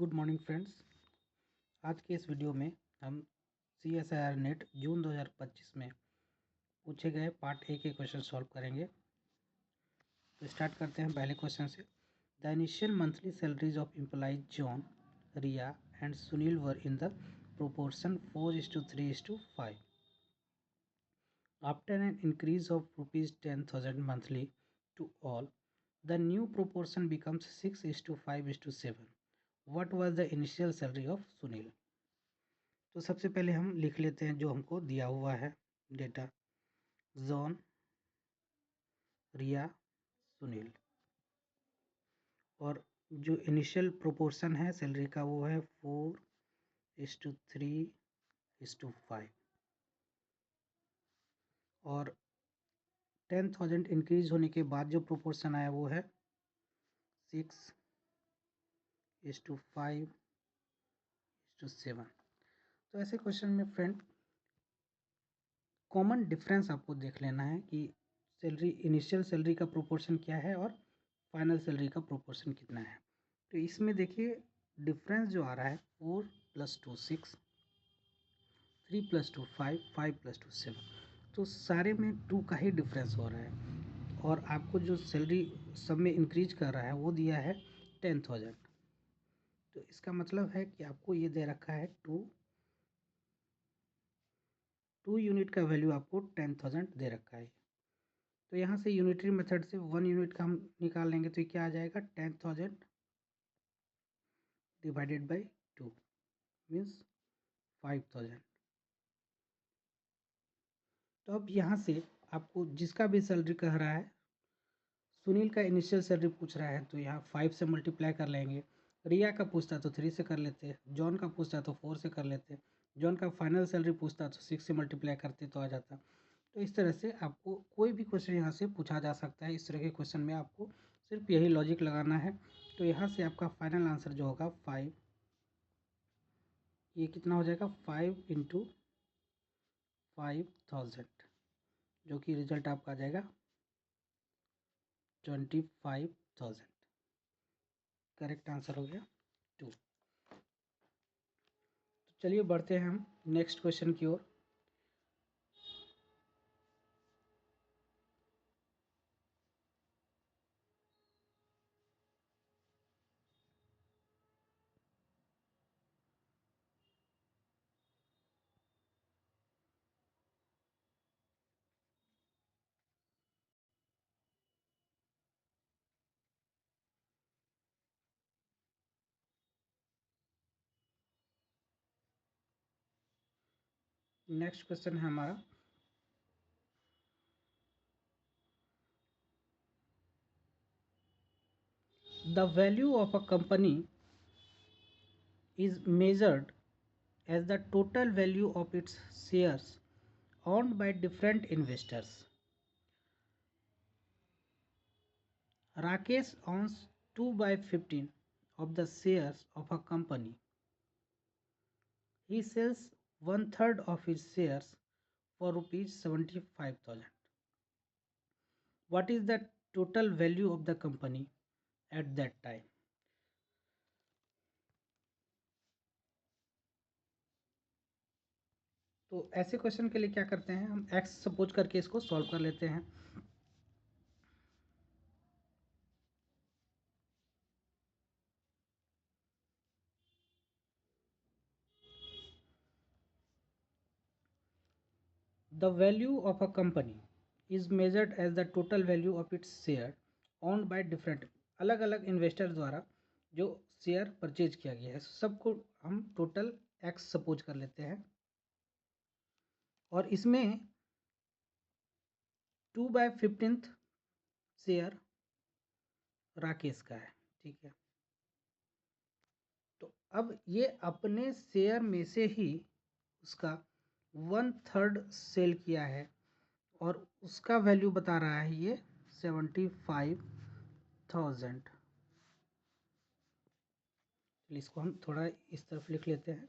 Good morning friends. आज के इस वीडियो में हम CSIR नेट जून 2025 में पूछे गए पार्ट ए के क्वेश्चन सॉल्व करेंगे। तो स्टार्ट करते हैं पहले क्वेश्चन से। The initial monthly salaries of employees John, Riya and Sunil were in the proportion 4:3:5. After an increase of rupees 10,000 monthly to all, the new proportion becomes 6:5:7. What was the initial salary of Sunil? तो सबसे पहले हम लिख लेते हैं जो हमको दिया हुआ है डेटा। जॉन, रिया, सुनील, और जो इनिशियल प्रोपोर्शन है सैलरी का वो है 4:3:5, और 10,000 इंक्रीज होने के बाद जो प्रोपोर्शन आया वो है 6:5:7। तो ऐसे क्वेश्चन में फ्रेंड कॉमन डिफरेंस आपको देख लेना है कि सैलरी, इनिशियल सैलरी का प्रोपोर्शन क्या है और फाइनल सैलरी का प्रोपोर्शन कितना है। तो इसमें देखिए डिफरेंस जो आ रहा है 4 + 2 6, 3 + 2 5, 5 + 2 7, तो सारे में 2 का ही डिफरेंस हो रहा है। और आपको जो सैलरी सब में इंक्रीज कर रहा है वो दिया है 10,000। तो इसका मतलब है कि आपको ये दे रखा है 2 यूनिट का वैल्यू आपको 10,000 दे रखा है। तो यहाँ से यूनिटरी मेथड से 1 यूनिट का हम निकाल लेंगे तो क्या आ जाएगा 10,000 डिवाइडेड बाई 2 मीन्स 5,000। तो अब यहाँ से आपको जिसका भी सैलरी कह रहा है, सुनील का इनिशियल सैलरी पूछ रहा है तो यहाँ 5 से मल्टीप्लाई कर लेंगे। रिया का पूछता तो 3 से कर लेते, जॉन का पूछता तो 4 से कर लेते, जॉन का फाइनल सैलरी पूछता तो 6 से मल्टीप्लाई करते तो आ जाता। तो इस तरह से आपको कोई भी क्वेश्चन यहाँ से पूछा जा सकता है। इस तरह के क्वेश्चन में आपको सिर्फ यही लॉजिक लगाना है। तो यहाँ से आपका फाइनल आंसर जो होगा 5, ये कितना हो जाएगा 5 × 5,000, जो कि रिजल्ट आपका आ जाएगा 25,000। करेक्ट आंसर हो गया 2। तो चलिए बढ़ते हैं हम नेक्स्ट क्वेश्चन की ओर। नेक्स्ट क्वेश्चन है हमारा, the value of a company is measured as the total value of its shares owned by different investors. Rakesh owns 2/15 of the shares of a company. He sells 1/3 of his shares for rupees 75,000. What is the total value of the company at that time? तो ऐसे question के लिए क्या करते हैं, हम x suppose करके इसको सॉल्व कर लेते हैं। The value of a company is measured as the total value of its share owned by different, अलग अलग इन्वेस्टर द्वारा जो शेयर परचेज किया गया है सबको हम टोटल x सपोज कर लेते हैं। और इसमें 2/15 शेयर राकेश का है, ठीक है। तो अब ये अपने शेयर में से ही उसका 1/3 सेल किया है और उसका वैल्यू बता रहा है ये 75,000। इसको हम थोड़ा इस तरफ लिख लेते हैं।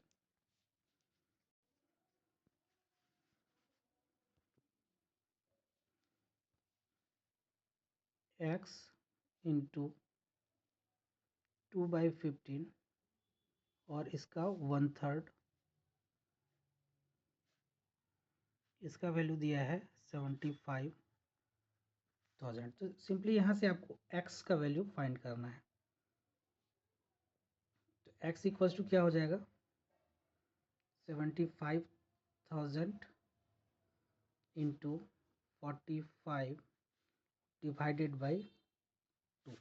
x × 2/15 और इसका 1/3, इसका वैल्यू दिया है 75,000। तो सिंपली यहाँ से आपको x का वैल्यू फाइंड करना है। तो x इक्वल्स टू क्या हो जाएगा, 75,000 इंटू 45 डिवाइडेड बाई 2।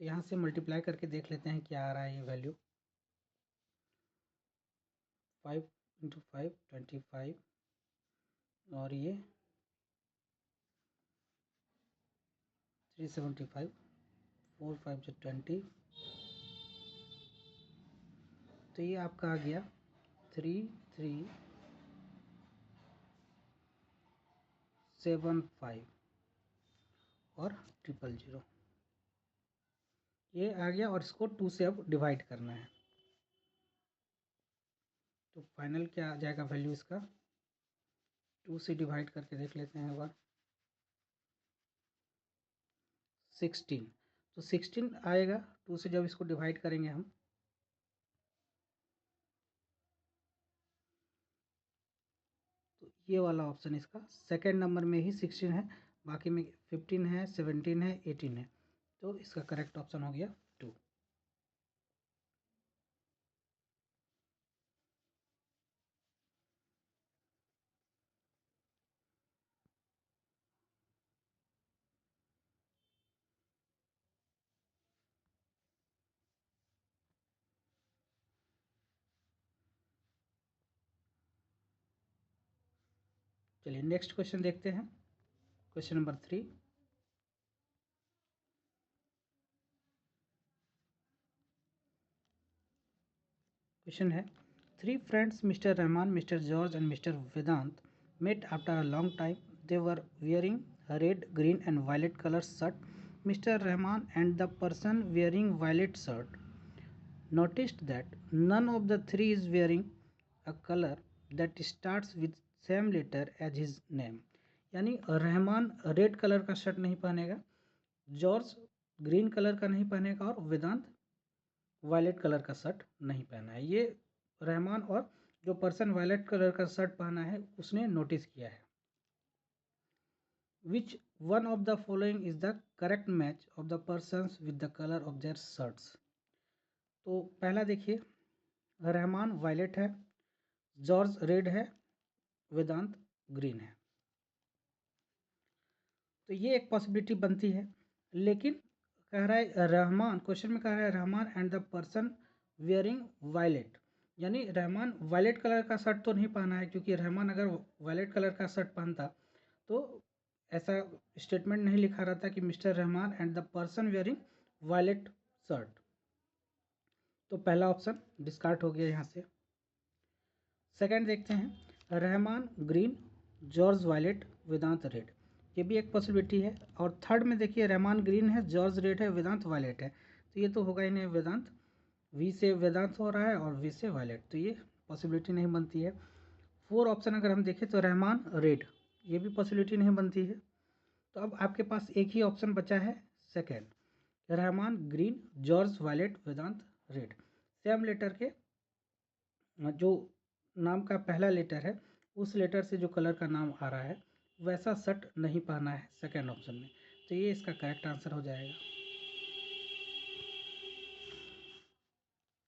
तो यहाँ से मल्टीप्लाई करके देख लेते हैं क्या आ रहा है ये वैल्यू। 5 इंटू 5 25, और ये 375, 4 5 जो 20, तो ये आपका आ गया 3375 और 000, ये आ गया। और इसको 2 से अब डिवाइड करना है। तो फाइनल क्या आ जाएगा वैल्यू इसका, 2 से डिवाइड करके देख लेते हैं एक बार। 16, तो 16 आएगा 2 से जब इसको डिवाइड करेंगे हम। तो ये वाला ऑप्शन इसका सेकेंड नंबर में ही 16 है, बाकी में 15 है, 17 है, 18 है। तो इसका करेक्ट ऑप्शन हो गया 2। चलिए नेक्स्ट क्वेश्चन देखते हैं, क्वेश्चन नंबर 3। क्वेश्चन है, 3 friends Mr. Rahman, Mr. George and Mr. Vedant met after a long time. They were wearing a red, green and violet color shirt. Mr. Rahman and the person wearing violet shirt noticed that none of the three is wearing a color that starts with same letter as his name. यानी Rahman red colour का shirt नहीं पहनेगा, George green colour का नहीं पहनेगा और वेदांत violet colour का shirt नहीं पहना है। ये रहमान और जो पर्सन वायलेट कलर का शर्ट पहना है उसने नोटिस किया है। Which one of the following is the correct match of the persons with the colour of their shirts. तो पहला देखिए, रहमान वायलेट है, जॉर्ज रेड है, वेदांत ग्रीन है। तो ये एक पॉसिबिलिटी बनती है, लेकिन कह रहा है रहमान, क्वेश्चन में कह रहा है Rahman and the person wearing violet, यानी रहमान वायलेट कलर का शर्ट तो नहीं पहना है, क्योंकि रहमान अगर वायलेट कलर का शर्ट पहनता तो ऐसा स्टेटमेंट नहीं लिखा रहता कि mister Rahman and the person wearing violet shirt. तो पहला ऑप्शन डिस्कार्ड हो गया यहाँ से। सेकंड देखते हैं, Rahman green, George violet, Vedant red, ये भी एक पॉसिबिलिटी है। और थर्ड में देखिए रहमान ग्रीन है, जॉर्ज रेड है, वेदांत वायलेट है, तो ये तो होगा ही नहीं, वेदांत वी से वेदांत हो रहा है और वी से वायलेट, तो ये पॉसिबिलिटी नहीं बनती है। 4 ऑप्शन अगर हम देखें तो रहमान रेड, ये भी पॉसिबिलिटी नहीं बनती है। तो अब आपके पास एक ही ऑप्शन बचा है second, Rahman green, George violet, Vedant red. Same letter के जो नाम का पहला लेटर है उस लेटर से जो कलर का नाम आ रहा है वैसा शर्ट नहीं पहना है सेकेंड ऑप्शन में, तो ये इसका करेक्ट आंसर हो जाएगा।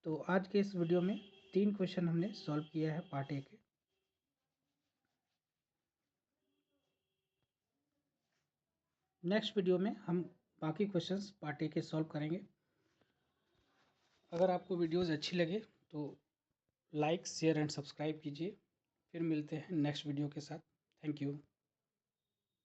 तो आज के इस वीडियो में 3 क्वेश्चन हमने सॉल्व किया है पार्ट ए के। नेक्स्ट वीडियो में हम बाकी क्वेश्चंस पार्ट ए के सॉल्व करेंगे। अगर आपको वीडियोज़ अच्छी लगे तो लाइक, शेयर एंड सब्सक्राइब कीजिए। फिर मिलते हैं नेक्स्ट वीडियो के साथ। Thank you.